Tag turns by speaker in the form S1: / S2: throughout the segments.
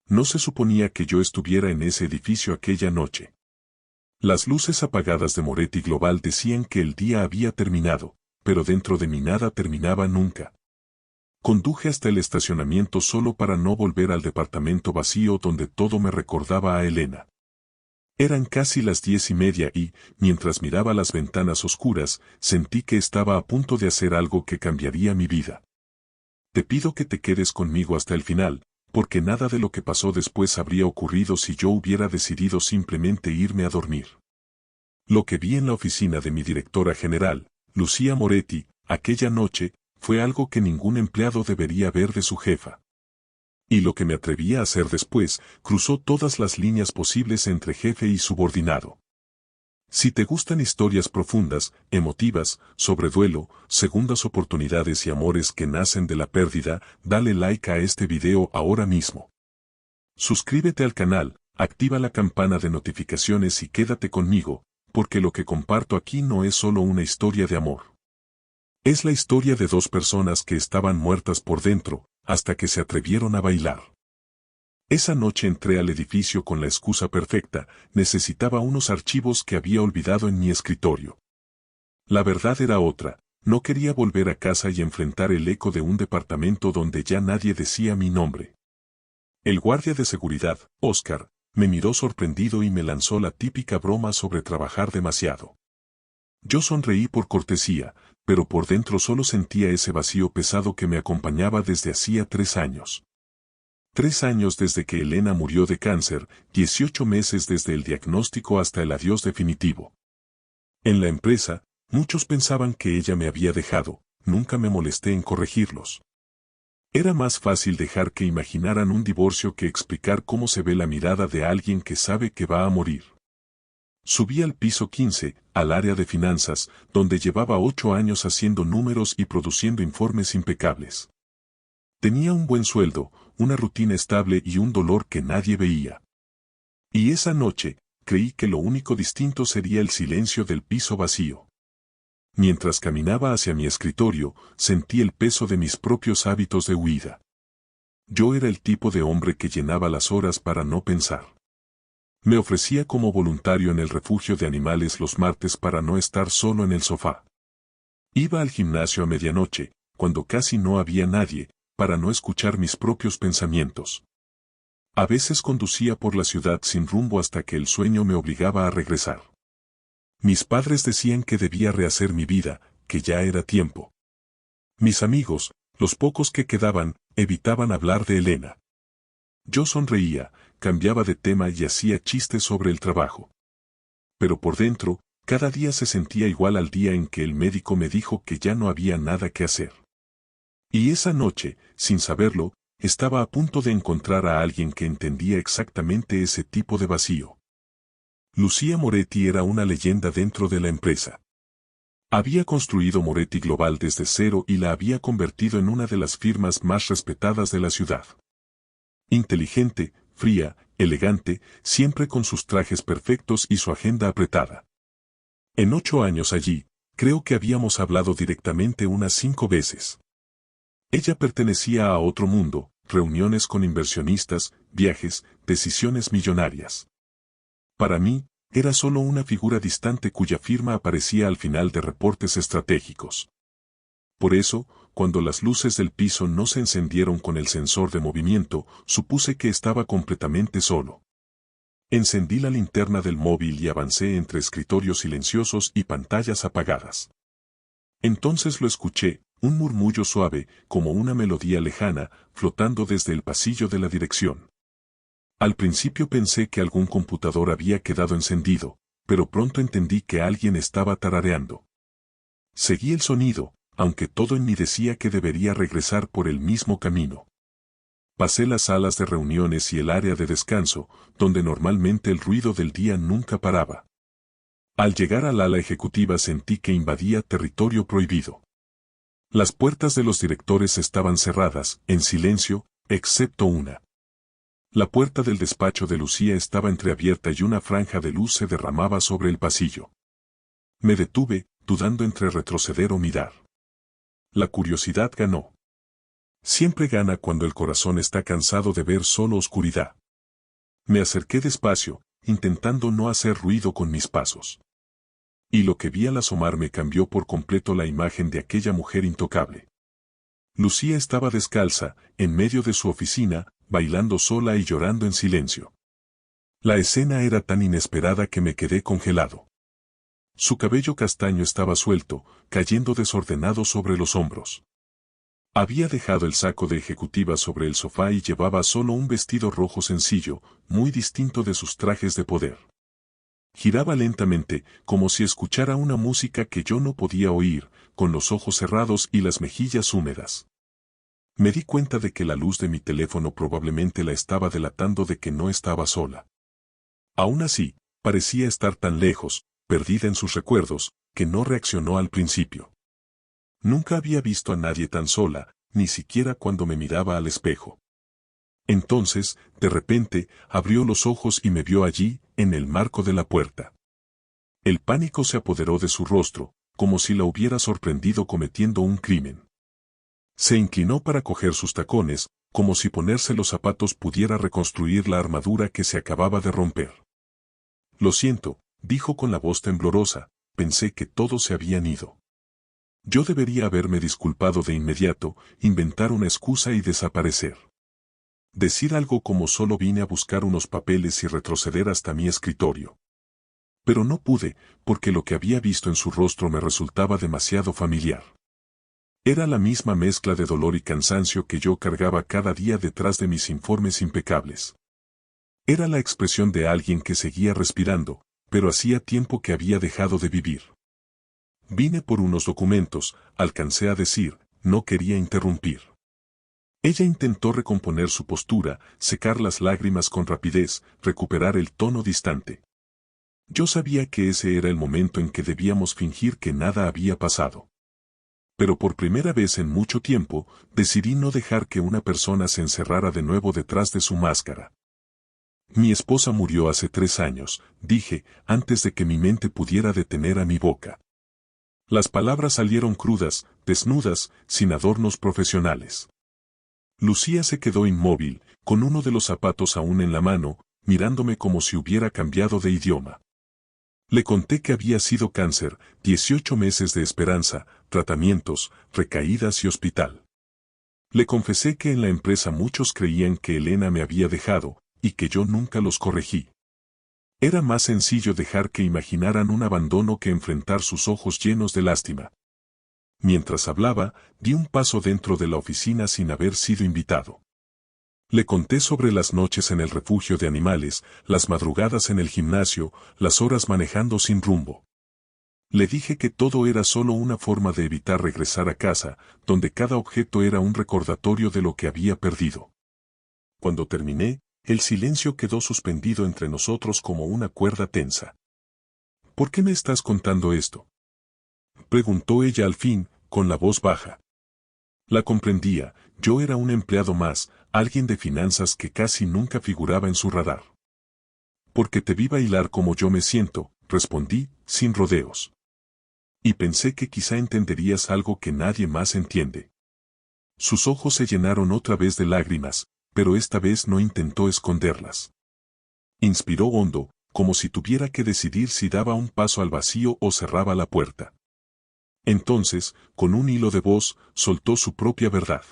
S1: No se suponía que yo estuviera en ese edificio aquella noche. Las luces apagadas de Moretti Global decían que el día había terminado, pero dentro de mí nada terminaba nunca. Conduje hasta el estacionamiento solo para no volver al departamento vacío donde todo me recordaba a Elena. Eran casi las 10:30 y, mientras miraba las ventanas oscuras, sentí que estaba a punto de hacer algo que cambiaría mi vida. Te pido que te quedes conmigo hasta el final, porque nada de lo que pasó después habría ocurrido si yo hubiera decidido simplemente irme a dormir. Lo que vi en la oficina de mi directora general, Lucía Moretti, aquella noche, fue algo que ningún empleado debería ver de su jefa. Y lo que me atreví a hacer después, cruzó todas las líneas posibles entre jefe y subordinado. Si te gustan historias profundas, emotivas, sobre duelo, segundas oportunidades y amores que nacen de la pérdida, dale like a este video ahora mismo. Suscríbete al canal, activa la campana de notificaciones y quédate conmigo, porque lo que comparto aquí no es solo una historia de amor. Es la historia de dos personas que estaban muertas por dentro, hasta que se atrevieron a bailar. Esa noche entré al edificio con la excusa perfecta, necesitaba unos archivos que había olvidado en mi escritorio. La verdad era otra, no quería volver a casa y enfrentar el eco de un departamento donde ya nadie decía mi nombre. El guardia de seguridad, Oscar, me miró sorprendido y me lanzó la típica broma sobre trabajar demasiado. Yo sonreí por cortesía, pero por dentro solo sentía ese vacío pesado que me acompañaba desde hacía 3 años. 3 años desde que Elena murió de cáncer, 18 meses desde el diagnóstico hasta el adiós definitivo. En la empresa, muchos pensaban que ella me había dejado, nunca me molesté en corregirlos. Era más fácil dejar que imaginaran un divorcio que explicar cómo se ve la mirada de alguien que sabe que va a morir. Subí al piso 15, al área de finanzas, donde llevaba 8 años haciendo números y produciendo informes impecables. Tenía un buen sueldo, una rutina estable y un dolor que nadie veía. Y esa noche, creí que lo único distinto sería el silencio del piso vacío. Mientras caminaba hacia mi escritorio, sentí el peso de mis propios hábitos de huida. Yo era el tipo de hombre que llenaba las horas para no pensar. Me ofrecía como voluntario en el refugio de animales los martes para no estar solo en el sofá. Iba al gimnasio a medianoche, cuando casi no había nadie, para no escuchar mis propios pensamientos. A veces conducía por la ciudad sin rumbo hasta que el sueño me obligaba a regresar. Mis padres decían que debía rehacer mi vida, que ya era tiempo. Mis amigos, los pocos que quedaban, evitaban hablar de Elena. Yo sonreía, cambiaba de tema y hacía chistes sobre el trabajo. Pero por dentro, cada día se sentía igual al día en que el médico me dijo que ya no había nada que hacer. Y esa noche, sin saberlo, estaba a punto de encontrar a alguien que entendía exactamente ese tipo de vacío. Lucía Moretti era una leyenda dentro de la empresa. Había construido Moretti Global desde cero y la había convertido en una de las firmas más respetadas de la ciudad. Inteligente, fría, elegante, siempre con sus trajes perfectos y su agenda apretada. En 8 años allí, creo que habíamos hablado directamente unas 5 veces. Ella pertenecía a otro mundo, reuniones con inversionistas, viajes, decisiones millonarias. Para mí, era solo una figura distante cuya firma aparecía al final de reportes estratégicos. Por eso, cuando las luces del piso no se encendieron con el sensor de movimiento, supuse que estaba completamente solo. Encendí la linterna del móvil y avancé entre escritorios silenciosos y pantallas apagadas. Entonces lo escuché, un murmullo suave, como una melodía lejana, flotando desde el pasillo de la dirección. Al principio pensé que algún computador había quedado encendido, pero pronto entendí que alguien estaba tarareando. Seguí el sonido, aunque todo en mí decía que debería regresar por el mismo camino. Pasé las salas de reuniones y el área de descanso, donde normalmente el ruido del día nunca paraba. Al llegar al ala ejecutiva sentí que invadía territorio prohibido. Las puertas de los directores estaban cerradas, en silencio, excepto una. La puerta del despacho de Lucía estaba entreabierta y una franja de luz se derramaba sobre el pasillo. Me detuve, dudando entre retroceder o mirar. La curiosidad ganó. Siempre gana cuando el corazón está cansado de ver solo oscuridad. Me acerqué despacio, intentando no hacer ruido con mis pasos. Y lo que vi al asomarme cambió por completo la imagen de aquella mujer intocable. Lucía estaba descalza, en medio de su oficina, bailando sola y llorando en silencio. La escena era tan inesperada que me quedé congelado. Su cabello castaño estaba suelto, cayendo desordenado sobre los hombros. Había dejado el saco de ejecutiva sobre el sofá y llevaba solo un vestido rojo sencillo, muy distinto de sus trajes de poder. Giraba lentamente, como si escuchara una música que yo no podía oír, con los ojos cerrados y las mejillas húmedas. Me di cuenta de que la luz de mi teléfono probablemente la estaba delatando de que no estaba sola. Aún así, parecía estar tan lejos, perdida en sus recuerdos, que no reaccionó al principio. Nunca había visto a nadie tan sola, ni siquiera cuando me miraba al espejo. Entonces, de repente, abrió los ojos y me vio allí, en el marco de la puerta. El pánico se apoderó de su rostro, como si la hubiera sorprendido cometiendo un crimen. Se inclinó para coger sus tacones, como si ponerse los zapatos pudiera reconstruir la armadura que se acababa de romper. Lo siento, dijo con la voz temblorosa, pensé que todos se habían ido. Yo debería haberme disculpado de inmediato, inventar una excusa y desaparecer. Decir algo como solo vine a buscar unos papeles y retroceder hasta mi escritorio. Pero no pude, porque lo que había visto en su rostro me resultaba demasiado familiar. Era la misma mezcla de dolor y cansancio que yo cargaba cada día detrás de mis informes impecables. Era la expresión de alguien que seguía respirando, pero hacía tiempo que había dejado de vivir. Vine por unos documentos, alcancé a decir, no quería interrumpir. Ella intentó recomponer su postura, secar las lágrimas con rapidez, recuperar el tono distante. Yo sabía que ese era el momento en que debíamos fingir que nada había pasado. Pero por primera vez en mucho tiempo, decidí no dejar que una persona se encerrara de nuevo detrás de su máscara. Mi esposa murió hace 3 años, dije, antes de que mi mente pudiera detener a mi boca. Las palabras salieron crudas, desnudas, sin adornos profesionales. Lucía se quedó inmóvil, con uno de los zapatos aún en la mano, mirándome como si hubiera cambiado de idioma. Le conté que había sido cáncer, 18 meses de esperanza, tratamientos, recaídas y hospital. Le confesé que en la empresa muchos creían que Elena me había dejado, y que yo nunca los corregí. Era más sencillo dejar que imaginaran un abandono que enfrentar sus ojos llenos de lástima. Mientras hablaba, di un paso dentro de la oficina sin haber sido invitado. Le conté sobre las noches en el refugio de animales, las madrugadas en el gimnasio, las horas manejando sin rumbo. Le dije que todo era solo una forma de evitar regresar a casa, donde cada objeto era un recordatorio de lo que había perdido. Cuando terminé, el silencio quedó suspendido entre nosotros como una cuerda tensa. ¿Por qué me estás contando esto?, preguntó ella al fin, con la voz baja. La comprendía, yo era un empleado más, alguien de finanzas que casi nunca figuraba en su radar. Porque te vi bailar como yo me siento, respondí, sin rodeos. Y pensé que quizá entenderías algo que nadie más entiende. Sus ojos se llenaron otra vez de lágrimas, pero esta vez no intentó esconderlas. Inspiró hondo, como si tuviera que decidir si daba un paso al vacío o cerraba la puerta. Entonces, con un hilo de voz, soltó su propia verdad.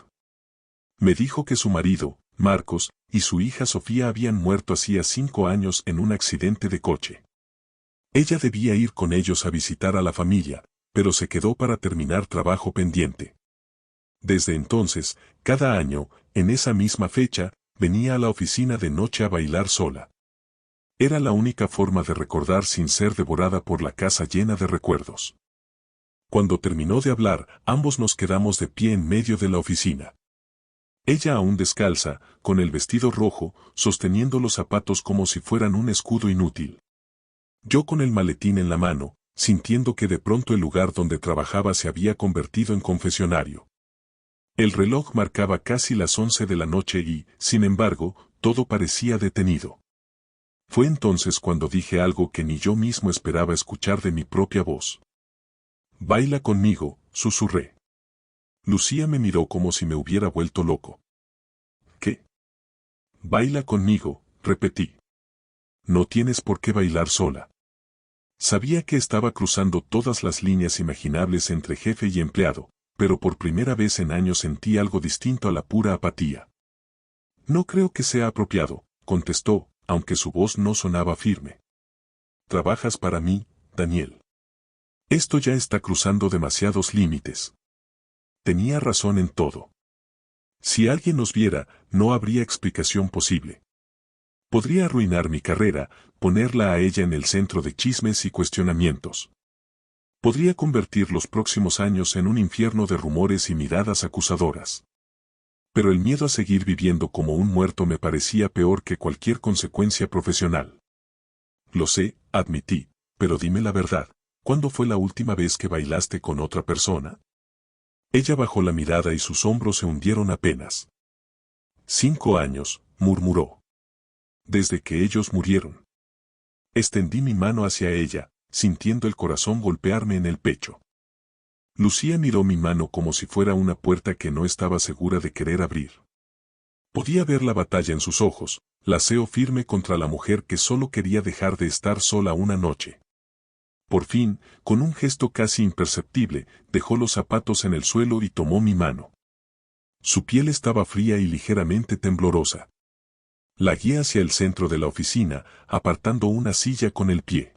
S1: Me dijo que su marido, Marcos, y su hija Sofía habían muerto hacía 5 años en un accidente de coche. Ella debía ir con ellos a visitar a la familia, pero se quedó para terminar trabajo pendiente. Desde entonces, cada año, en esa misma fecha, venía a la oficina de noche a bailar sola. Era la única forma de recordar sin ser devorada por la casa llena de recuerdos. Cuando terminó de hablar, ambos nos quedamos de pie en medio de la oficina. Ella aún descalza, con el vestido rojo, sosteniendo los zapatos como si fueran un escudo inútil. Yo con el maletín en la mano, sintiendo que de pronto el lugar donde trabajaba se había convertido en confesionario. El reloj marcaba casi las 11 de la noche y, sin embargo, todo parecía detenido. Fue entonces cuando dije algo que ni yo mismo esperaba escuchar de mi propia voz. «Baila conmigo», susurré. Lucía me miró como si me hubiera vuelto loco. «¿Qué?» «Baila conmigo», repetí. no tienes por qué bailar sola. Sabía que estaba cruzando todas las líneas imaginables entre jefe y empleado, pero por primera vez en años sentí algo distinto a la pura apatía. No creo que sea apropiado, contestó, aunque su voz no sonaba firme. Trabajas para mí, Daniel. Esto ya está cruzando demasiados límites. Tenía razón en todo. Si alguien nos viera, no habría explicación posible. Podría arruinar mi carrera, ponerla a ella en el centro de chismes y cuestionamientos. Podría convertir los próximos años en un infierno de rumores y miradas acusadoras. Pero el miedo a seguir viviendo como un muerto me parecía peor que cualquier consecuencia profesional. Lo sé, admití, pero dime la verdad, ¿cuándo fue la última vez que bailaste con otra persona? Ella bajó la mirada y sus hombros se hundieron apenas. 5 años, murmuró. Desde que ellos murieron. Extendí mi mano hacia ella, sintiendo el corazón golpearme en el pecho. Lucía miró mi mano como si fuera una puerta que no estaba segura de querer abrir. Podía ver la batalla en sus ojos, la aseo firme contra la mujer que solo quería dejar de estar sola una noche. Por fin, con un gesto casi imperceptible, dejó los zapatos en el suelo y tomó mi mano. Su piel estaba fría y ligeramente temblorosa. La guié hacia el centro de la oficina, apartando una silla con el pie.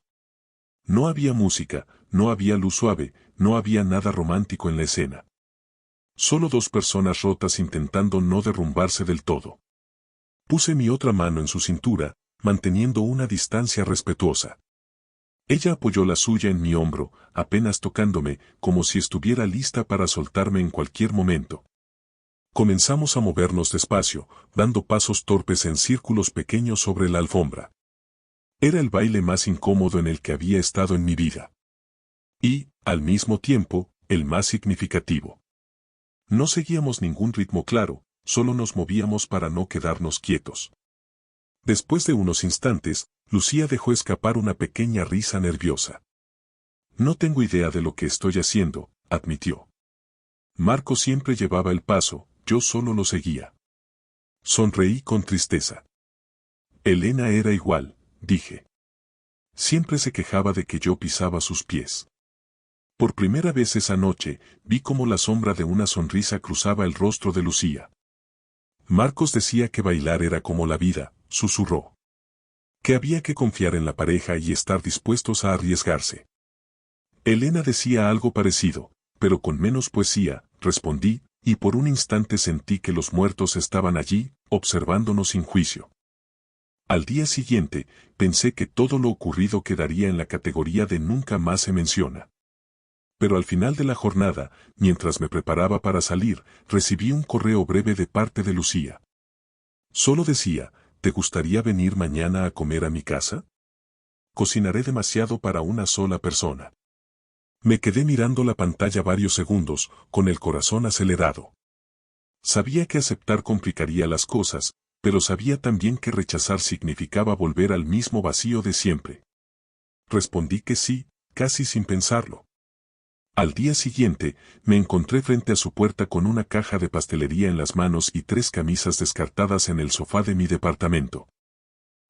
S1: No había música, no había luz suave, no había nada romántico en la escena. Solo 2 personas rotas intentando no derrumbarse del todo. Puse mi otra mano en su cintura, manteniendo una distancia respetuosa. Ella apoyó la suya en mi hombro, apenas tocándome, como si estuviera lista para soltarme en cualquier momento. Comenzamos a movernos despacio, dando pasos torpes en círculos pequeños sobre la alfombra. Era el baile más incómodo en el que había estado en mi vida. Y, al mismo tiempo, el más significativo. No seguíamos ningún ritmo claro, solo nos movíamos para no quedarnos quietos. Después de unos instantes, Lucía dejó escapar una pequeña risa nerviosa. No tengo idea de lo que estoy haciendo, admitió. Marco siempre llevaba el paso, yo solo lo seguía. Sonreí con tristeza. Elena era igual, dije. Siempre se quejaba de que yo pisaba sus pies. Por primera vez esa noche, vi cómo la sombra de una sonrisa cruzaba el rostro de Lucía. Marcos decía que bailar era como la vida, susurró. Que había que confiar en la pareja y estar dispuestos a arriesgarse. Elena decía algo parecido, pero con menos poesía, respondí, y por un instante sentí que los muertos estaban allí, observándonos sin juicio. Al día siguiente, pensé que todo lo ocurrido quedaría en la categoría de nunca más se menciona. Pero al final de la jornada, mientras me preparaba para salir, recibí un correo breve de parte de Lucía. Solo decía, ¿te gustaría venir mañana a comer a mi casa? Cocinaré demasiado para una sola persona. Me quedé mirando la pantalla varios segundos, con el corazón acelerado. Sabía que aceptar complicaría las cosas, pero sabía también que rechazar significaba volver al mismo vacío de siempre. Respondí que sí, casi sin pensarlo. Al día siguiente, me encontré frente a su puerta con una caja de pastelería en las manos y 3 camisas descartadas en el sofá de mi departamento.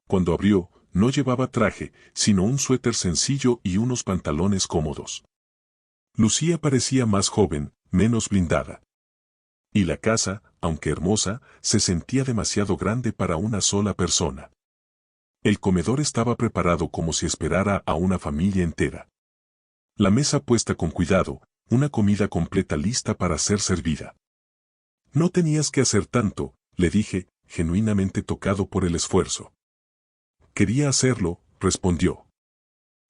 S1: Cuando abrió, no llevaba traje, sino un suéter sencillo y unos pantalones cómodos. Lucía parecía más joven, menos blindada. Y la casa, aunque hermosa, se sentía demasiado grande para una sola persona. El comedor estaba preparado como si esperara a una familia entera. La mesa puesta con cuidado, una comida completa lista para ser servida. No tenías que hacer tanto, le dije, genuinamente tocado por el esfuerzo. Quería hacerlo, respondió.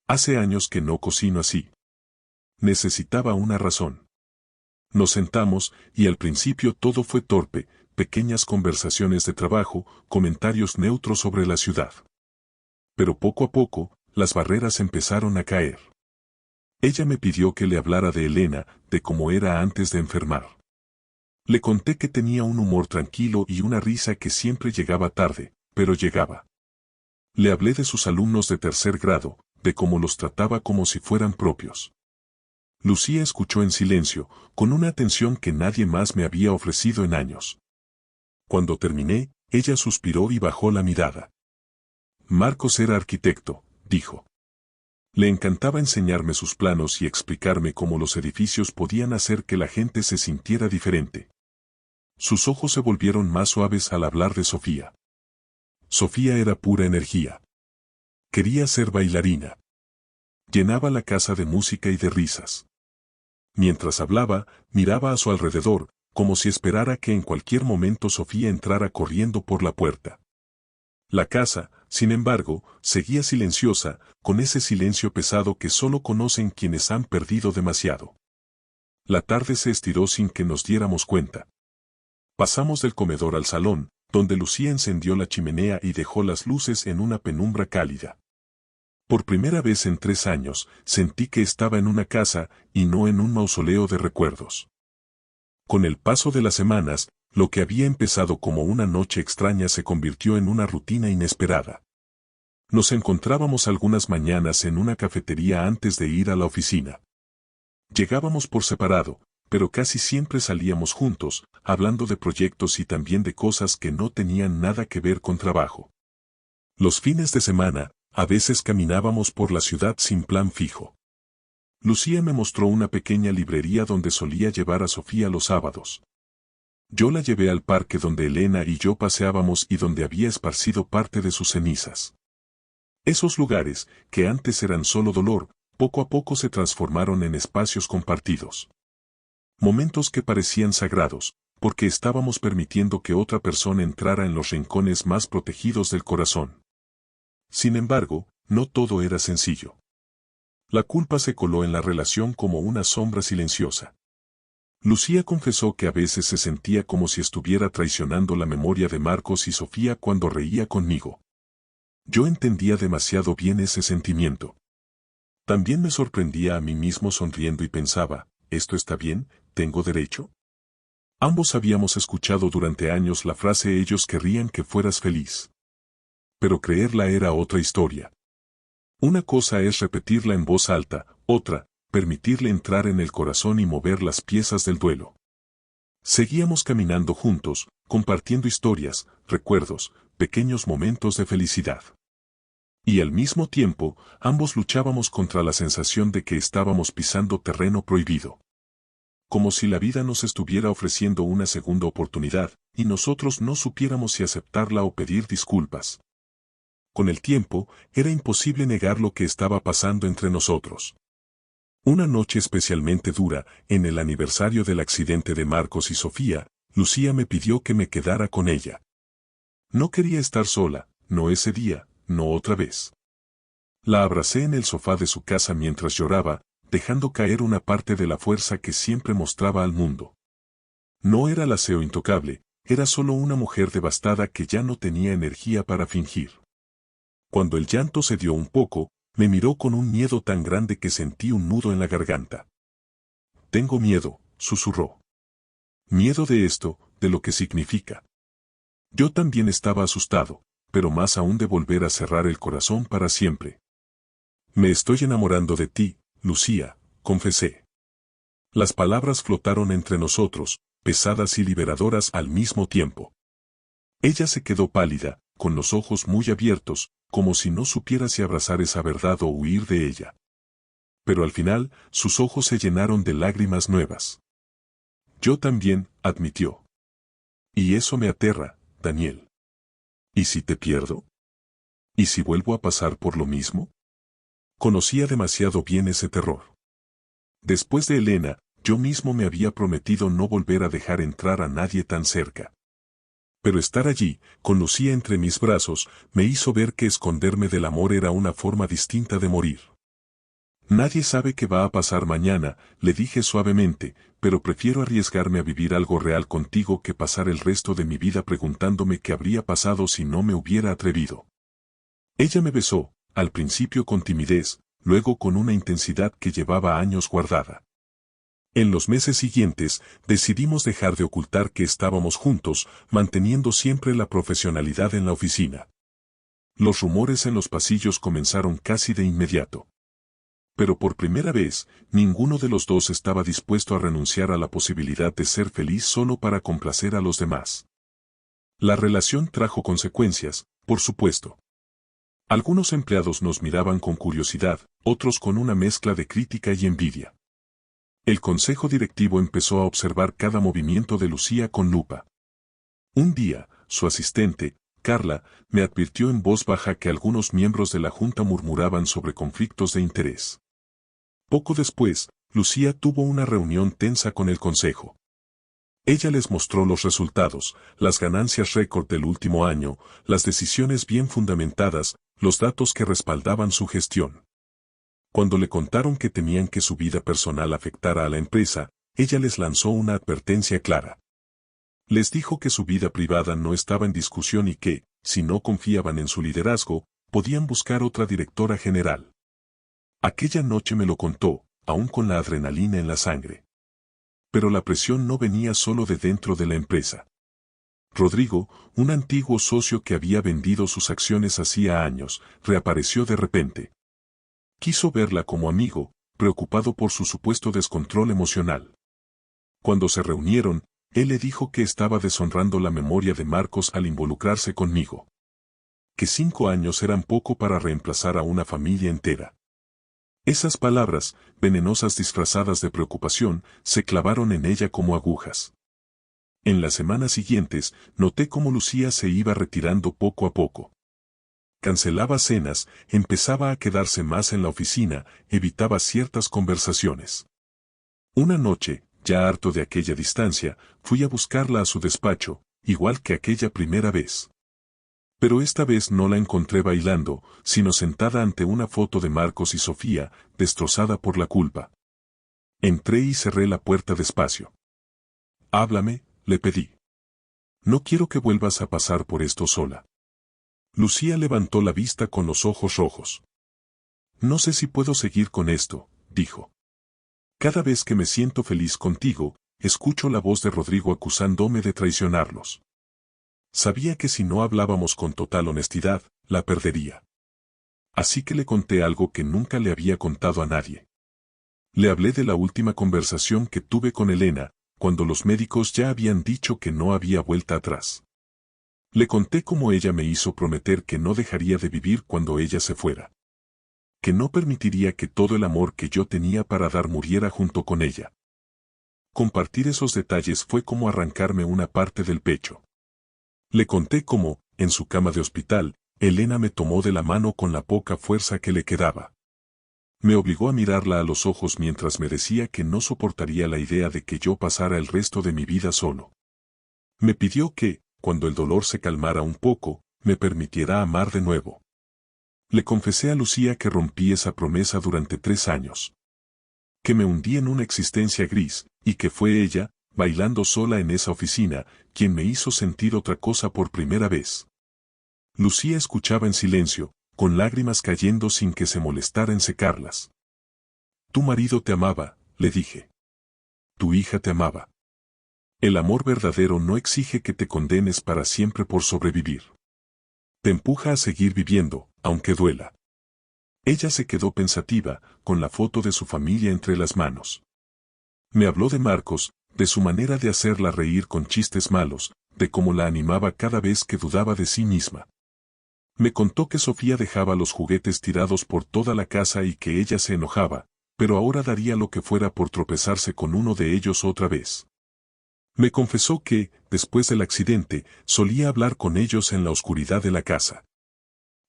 S1: Hace años que no cocino así. Necesitaba una razón. Nos sentamos, y al principio todo fue torpe, pequeñas conversaciones de trabajo, comentarios neutros sobre la ciudad. Pero poco a poco, las barreras empezaron a caer. Ella me pidió que le hablara de Elena, de cómo era antes de enfermar. Le conté que tenía un humor tranquilo y una risa que siempre llegaba tarde, pero llegaba. Le hablé de sus alumnos de 3er grado, de cómo los trataba como si fueran propios. Lucía escuchó en silencio, con una atención que nadie más me había ofrecido en años. Cuando terminé, ella suspiró y bajó la mirada. Marcos era arquitecto, dijo. Le encantaba enseñarme sus planos y explicarme cómo los edificios podían hacer que la gente se sintiera diferente. Sus ojos se volvieron más suaves al hablar de Sofía. Sofía era pura energía. Quería ser bailarina. Llenaba la casa de música y de risas. Mientras hablaba, miraba a su alrededor, como si esperara que en cualquier momento Sofía entrara corriendo por la puerta. La casa, sin embargo, seguía silenciosa, con ese silencio pesado que solo conocen quienes han perdido demasiado. La tarde se estiró sin que nos diéramos cuenta. Pasamos del comedor al salón, donde Lucía encendió la chimenea y dejó las luces en una penumbra cálida. Por primera vez en 3 años, sentí que estaba en una casa y no en un mausoleo de recuerdos. Con el paso de las semanas, lo que había empezado como una noche extraña se convirtió en una rutina inesperada. Nos encontrábamos algunas mañanas en una cafetería antes de ir a la oficina. Llegábamos por separado, pero casi siempre salíamos juntos, hablando de proyectos y también de cosas que no tenían nada que ver con trabajo. Los fines de semana, a veces caminábamos por la ciudad sin plan fijo. Lucía me mostró una pequeña librería donde solía llevar a Sofía los sábados. Yo la llevé al parque donde Elena y yo paseábamos y donde había esparcido parte de sus cenizas. Esos lugares, que antes eran solo dolor, poco a poco se transformaron en espacios compartidos. Momentos que parecían sagrados, porque estábamos permitiendo que otra persona entrara en los rincones más protegidos del corazón. Sin embargo, no todo era sencillo. La culpa se coló en la relación como una sombra silenciosa. Lucía confesó que a veces se sentía como si estuviera traicionando la memoria de Marcos y Sofía cuando reía conmigo. Yo entendía demasiado bien ese sentimiento. También me sorprendía a mí mismo sonriendo y pensaba, ¿esto está bien? ¿Tengo derecho? Ambos habíamos escuchado durante años la frase ellos querrían que fueras feliz. Pero creerla era otra historia. Una cosa es repetirla en voz alta, otra, permitirle entrar en el corazón y mover las piezas del duelo. Seguíamos caminando juntos, compartiendo historias, recuerdos, pequeños momentos de felicidad. Y al mismo tiempo, ambos luchábamos contra la sensación de que estábamos pisando terreno prohibido. Como si la vida nos estuviera ofreciendo una segunda oportunidad, y nosotros no supiéramos si aceptarla o pedir disculpas. Con el tiempo, era imposible negar lo que estaba pasando entre nosotros. Una noche especialmente dura, en el aniversario del accidente de Marcos y Sofía, Lucía me pidió que me quedara con ella. No quería estar sola, no ese día, no otra vez. La abracé en el sofá de su casa mientras lloraba, dejando caer una parte de la fuerza que siempre mostraba al mundo. No era el aseo intocable, era solo una mujer devastada que ya no tenía energía para fingir. Cuando el llanto se dio un poco, me miró con un miedo tan grande que sentí un nudo en la garganta. Tengo miedo, susurró. Miedo de esto, de lo que significa. Yo también estaba asustado, pero más aún de volver a cerrar el corazón para siempre. Me estoy enamorando de ti, Lucía, confesé. Las palabras flotaron entre nosotros, pesadas y liberadoras al mismo tiempo. Ella se quedó pálida, con los ojos muy abiertos, como si no supiera si abrazar esa verdad o huir de ella. Pero al final, sus ojos se llenaron de lágrimas nuevas. Yo también, admitió. Y eso me aterra, Daniel. ¿Y si te pierdo? ¿Y si vuelvo a pasar por lo mismo? Conocía demasiado bien ese terror. Después de Elena, yo mismo me había prometido no volver a dejar entrar a nadie tan cerca. Pero estar allí, con Lucía entre mis brazos, me hizo ver que esconderme del amor era una forma distinta de morir. Nadie sabe qué va a pasar mañana, le dije suavemente, pero prefiero arriesgarme a vivir algo real contigo que pasar el resto de mi vida preguntándome qué habría pasado si no me hubiera atrevido. Ella me besó, al principio con timidez, luego con una intensidad que llevaba años guardada. En los meses siguientes, decidimos dejar de ocultar que estábamos juntos, manteniendo siempre la profesionalidad en la oficina. Los rumores en los pasillos comenzaron casi de inmediato. Pero por primera vez, ninguno de los dos estaba dispuesto a renunciar a la posibilidad de ser feliz solo para complacer a los demás. La relación trajo consecuencias, por supuesto. Algunos empleados nos miraban con curiosidad, otros con una mezcla de crítica y envidia. El consejo directivo empezó a observar cada movimiento de Lucía con lupa. Un día, su asistente, Carla, me advirtió en voz baja que algunos miembros de la junta murmuraban sobre conflictos de interés. Poco después, Lucía tuvo una reunión tensa con el consejo. Ella les mostró los resultados, las ganancias récord del último año, las decisiones bien fundamentadas, los datos que respaldaban su gestión. Cuando le contaron que temían que su vida personal afectara a la empresa, ella les lanzó una advertencia clara. Les dijo que su vida privada no estaba en discusión y que, si no confiaban en su liderazgo, podían buscar otra directora general. Aquella noche me lo contó, aún con la adrenalina en la sangre. Pero la presión no venía solo de dentro de la empresa. Rodrigo, un antiguo socio que había vendido sus acciones hacía años, reapareció de repente. Quiso verla como amigo, preocupado por su supuesto descontrol emocional. Cuando se reunieron, él le dijo que estaba deshonrando la memoria de Marcos al involucrarse conmigo. Que 5 años eran poco para reemplazar a una familia entera. Esas palabras, venenosas disfrazadas de preocupación, se clavaron en ella como agujas. En las semanas siguientes, noté cómo Lucía se iba retirando poco a poco. Cancelaba cenas, empezaba a quedarse más en la oficina, evitaba ciertas conversaciones. Una noche, ya harto de aquella distancia, fui a buscarla a su despacho, igual que aquella primera vez. Pero esta vez no la encontré bailando, sino sentada ante una foto de Marcos y Sofía, destrozada por la culpa. Entré y cerré la puerta despacio. «Háblame», le pedí. «No quiero que vuelvas a pasar por esto sola». Lucía levantó la vista con los ojos rojos. «No sé si puedo seguir con esto», dijo. «Cada vez que me siento feliz contigo, escucho la voz de Rodrigo acusándome de traicionarlos». Sabía que si no hablábamos con total honestidad, la perdería. Así que le conté algo que nunca le había contado a nadie. Le hablé de la última conversación que tuve con Elena, cuando los médicos ya habían dicho que no había vuelta atrás. Le conté cómo ella me hizo prometer que no dejaría de vivir cuando ella se fuera. Que no permitiría que todo el amor que yo tenía para dar muriera junto con ella. Compartir esos detalles fue como arrancarme una parte del pecho. Le conté cómo, en su cama de hospital, Elena me tomó de la mano con la poca fuerza que le quedaba. Me obligó a mirarla a los ojos mientras me decía que no soportaría la idea de que yo pasara el resto de mi vida solo. Me pidió que, cuando el dolor se calmara un poco, me permitiera amar de nuevo. Le confesé a Lucía que rompí esa promesa durante 3 años. Que me hundí en una existencia gris, y que fue ella, bailando sola en esa oficina, quien me hizo sentir otra cosa por primera vez. Lucía escuchaba en silencio, con lágrimas cayendo sin que se molestara en secarlas. Tu marido te amaba, le dije. Tu hija te amaba. El amor verdadero no exige que te condenes para siempre por sobrevivir. Te empuja a seguir viviendo, aunque duela. Ella se quedó pensativa, con la foto de su familia entre las manos. Me habló de Marcos, de su manera de hacerla reír con chistes malos, de cómo la animaba cada vez que dudaba de sí misma. Me contó que Sofía dejaba los juguetes tirados por toda la casa y que ella se enojaba, pero ahora daría lo que fuera por tropezarse con uno de ellos otra vez. Me confesó que, después del accidente, solía hablar con ellos en la oscuridad de la casa.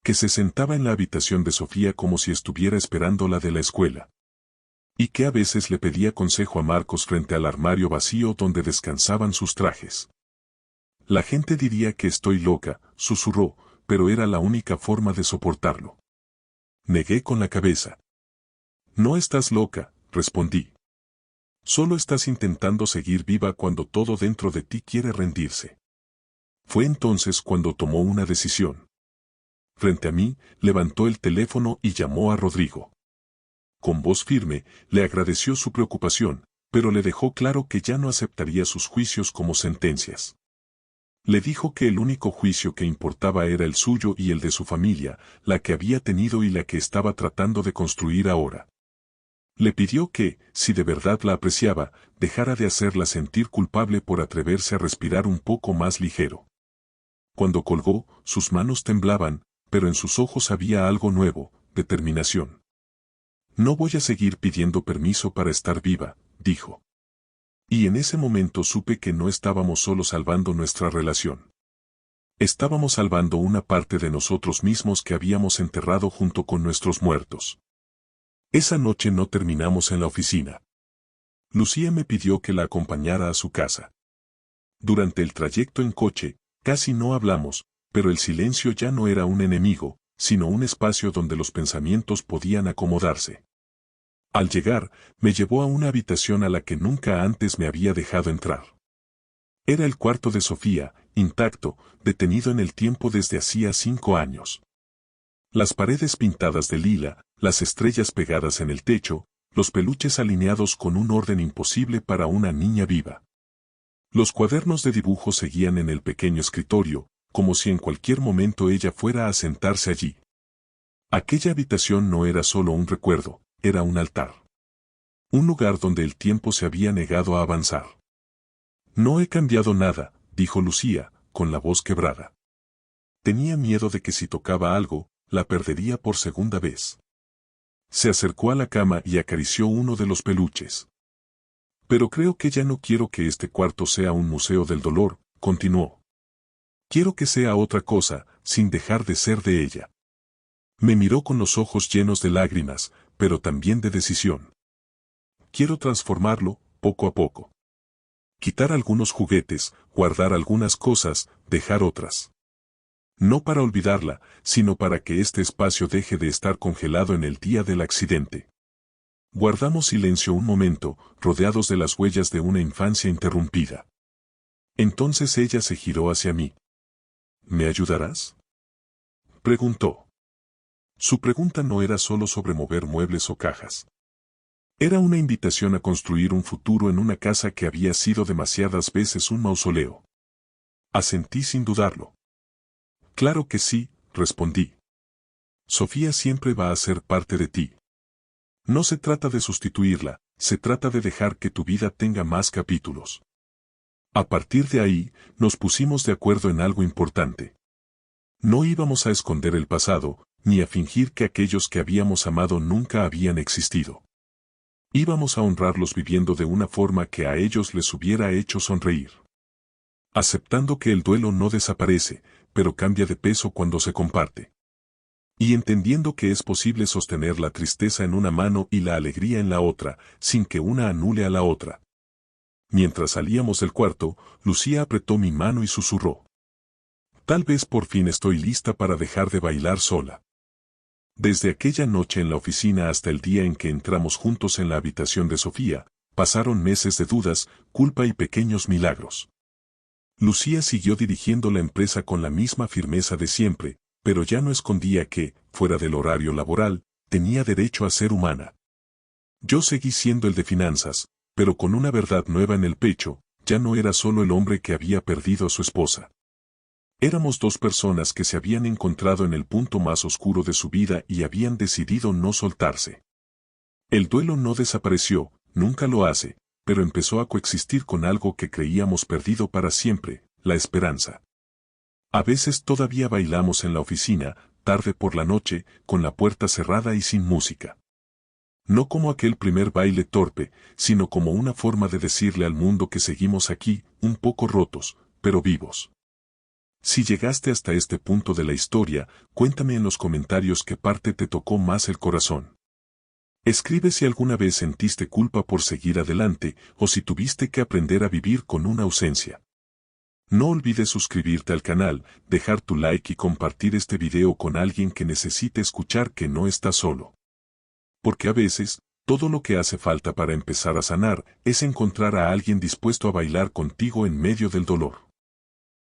S1: Que se sentaba en la habitación de Sofía como si estuviera esperándola de la escuela. Y que a veces le pedía consejo a Marcos frente al armario vacío donde descansaban sus trajes. La gente diría que estoy loca, susurró, pero era la única forma de soportarlo. Negué con la cabeza. No estás loca, respondí. Solo estás intentando seguir viva cuando todo dentro de ti quiere rendirse. Fue entonces cuando tomó una decisión. Frente a mí, levantó el teléfono y llamó a Rodrigo. Con voz firme, le agradeció su preocupación, pero le dejó claro que ya no aceptaría sus juicios como sentencias. Le dijo que el único juicio que importaba era el suyo y el de su familia, la que había tenido y la que estaba tratando de construir ahora. Le pidió que, si de verdad la apreciaba, dejara de hacerla sentir culpable por atreverse a respirar un poco más ligero. Cuando colgó, sus manos temblaban, pero en sus ojos había algo nuevo, determinación. No voy a seguir pidiendo permiso para estar viva, dijo. Y en ese momento supe que no estábamos solo salvando nuestra relación. Estábamos salvando una parte de nosotros mismos que habíamos enterrado junto con nuestros muertos. Esa noche no terminamos en la oficina. Lucía me pidió que la acompañara a su casa. Durante el trayecto en coche, casi no hablamos, pero el silencio ya no era un enemigo, sino un espacio donde los pensamientos podían acomodarse. Al llegar, me llevó a una habitación a la que nunca antes me había dejado entrar. Era el cuarto de Sofía, intacto, detenido en el tiempo desde hacía 5 años. Las paredes pintadas de lila, las estrellas pegadas en el techo, los peluches alineados con un orden imposible para una niña viva. Los cuadernos de dibujo seguían en el pequeño escritorio, como si en cualquier momento ella fuera a sentarse allí. Aquella habitación no era solo un recuerdo, era un altar. Un lugar donde el tiempo se había negado a avanzar. No he cambiado nada, dijo Lucía, con la voz quebrada. Tenía miedo de que si tocaba algo, la perdería por segunda vez. Se acercó a la cama y acarició uno de los peluches. Pero creo que ya no quiero que este cuarto sea un museo del dolor, continuó. Quiero que sea otra cosa, sin dejar de ser de ella. Me miró con los ojos llenos de lágrimas, pero también de decisión. Quiero transformarlo, poco a poco. Quitar algunos juguetes, guardar algunas cosas, dejar otras. No para olvidarla, sino para que este espacio deje de estar congelado en el día del accidente. Guardamos silencio un momento, rodeados de las huellas de una infancia interrumpida. Entonces ella se giró hacia mí. ¿Me ayudarás?, preguntó. Su pregunta no era solo sobre mover muebles o cajas. Era una invitación a construir un futuro en una casa que había sido demasiadas veces un mausoleo. Asentí sin dudarlo. Claro que sí, respondí. Sofía siempre va a ser parte de ti. No se trata de sustituirla, se trata de dejar que tu vida tenga más capítulos. A partir de ahí, nos pusimos de acuerdo en algo importante. No íbamos a esconder el pasado, ni a fingir que aquellos que habíamos amado nunca habían existido. Íbamos a honrarlos viviendo de una forma que a ellos les hubiera hecho sonreír. Aceptando que el duelo no desaparece, pero cambia de peso cuando se comparte. Y entendiendo que es posible sostener la tristeza en una mano y la alegría en la otra, sin que una anule a la otra. Mientras salíamos del cuarto, Lucía apretó mi mano y susurró. Tal vez por fin estoy lista para dejar de bailar sola. Desde aquella noche en la oficina hasta el día en que entramos juntos en la habitación de Sofía, pasaron meses de dudas, culpa y pequeños milagros. Lucía siguió dirigiendo la empresa con la misma firmeza de siempre, pero ya no escondía que, fuera del horario laboral, tenía derecho a ser humana. Yo seguí siendo el de finanzas, pero con una verdad nueva en el pecho, ya no era solo el hombre que había perdido a su esposa. Éramos dos personas que se habían encontrado en el punto más oscuro de su vida y habían decidido no soltarse. El duelo no desapareció, nunca lo hace, pero empezó a coexistir con algo que creíamos perdido para siempre, la esperanza. A veces todavía bailamos en la oficina, tarde por la noche, con la puerta cerrada y sin música. No como aquel primer baile torpe, sino como una forma de decirle al mundo que seguimos aquí, un poco rotos, pero vivos. Si llegaste hasta este punto de la historia, cuéntame en los comentarios qué parte te tocó más el corazón. Escribe si alguna vez sentiste culpa por seguir adelante o si tuviste que aprender a vivir con una ausencia. No olvides suscribirte al canal, dejar tu like y compartir este video con alguien que necesite escuchar que no está solo. Porque a veces, todo lo que hace falta para empezar a sanar es encontrar a alguien dispuesto a bailar contigo en medio del dolor.